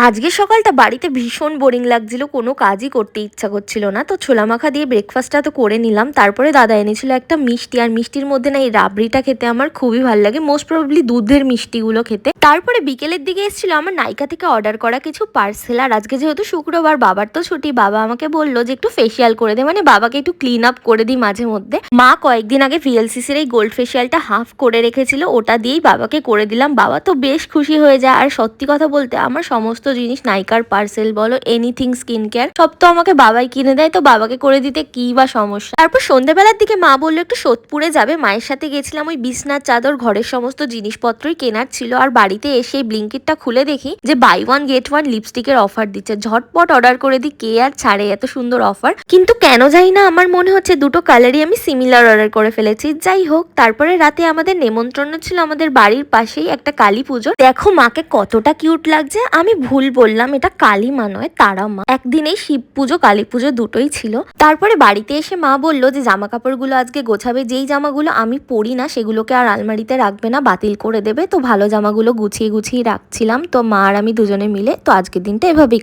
আজকে সকালটা বাড়িতে ভীষণ বোরিং লাগছিল, কোনো কাজই করতে ইচ্ছা করছিল না। তো ছোলা মাখা দিয়ে ব্রেকফাস্টটা তো করে নিলাম। তারপরে দাদা এনেছিল একটা মিষ্টি, আর মিষ্টির মধ্যে না এই রাবড়িটা খেতে আমার খুবই ভালো লাগে, মোস্ট প্রবাবলি দুধের মিষ্টিগুলো খেতে। তারপরে বিকেলের দিকে এসেছিল আমার নাইকা থেকে অর্ডার করা কিছু পার্সেল, আর আজকে যেহেতু শুক্রবার, বাবার তো ছুটি, বাবা আমাকে বললো যে একটু ফেসিয়াল করে দে, মানে বাবাকে একটু ক্লিন আপ করে দিই মাঝে মধ্যে। মা কয়েকদিন আগে ভিএলসিসির এই গোল্ড ফেসিয়ালটা হাফ করে রেখেছিল, ওটা দিয়েই বাবাকে করে দিলাম। বাবা তো বেশ খুশি হয়ে যায়। আর সত্যি কথা বলতে আমার সমস্ত জিনিস, নাইকার পার্সেল বলো, এনিথিং স্কিন কেয়ার, সব তো আমাকে বাবাই কিনে দেয়, তো বাবাকে করে দিতে কি বা সমস্যা। তারপর সন্ধ্যাবেলার দিকে মা বললো একটু সোদপুরে যাবে, মায়ের সাথে গেছিলাম। ওই বিছনার চাদর, ঘরের সমস্ত জিনিসপত্রই কেনার ছিল। আর বাড়িতে এসে ব্লিঙ্কিটটা খুলে দেখি যে বাই ওয়ান গেট ওয়ান লিপস্টিকের অফার দিচ্ছে। ঝটপট অর্ডার করে দিই, কে আর ছাড়ে এত সুন্দর অফার। কিন্তু কেন জানি না আমার মনে হচ্ছে দুটো কালারই আমি সিমিলার অর্ডার করে ফেলেছি। যাই হোক, তারপরে রাতে আমাদের নেমন্ত্রণ ছিল আমাদের বাড়ির পাশেই একটা কালী পুজো। দেখো মাকে কতটা কিউট লাগছে। আমি ভুল বললাম, এটা কালী মা নয়, তারা মা। একদিনেই শিব পুজো কালী পুজো দুটোই ছিল। তারপরে বাড়িতে এসে মা বললো যে জামা কাপড়গুলো আজকে গোছাবে, যেই জামাগুলো আমি পরি না সেগুলোকে আর আলমারিতে রাখবে না, বাতিল করে দেবে। তো ভালো জামাগুলো গুছিয়ে গুছিয়ে রাখছিলাম, তো মা আর আমি দুজনে মিলে। তো আজকের দিনটা এভাবেই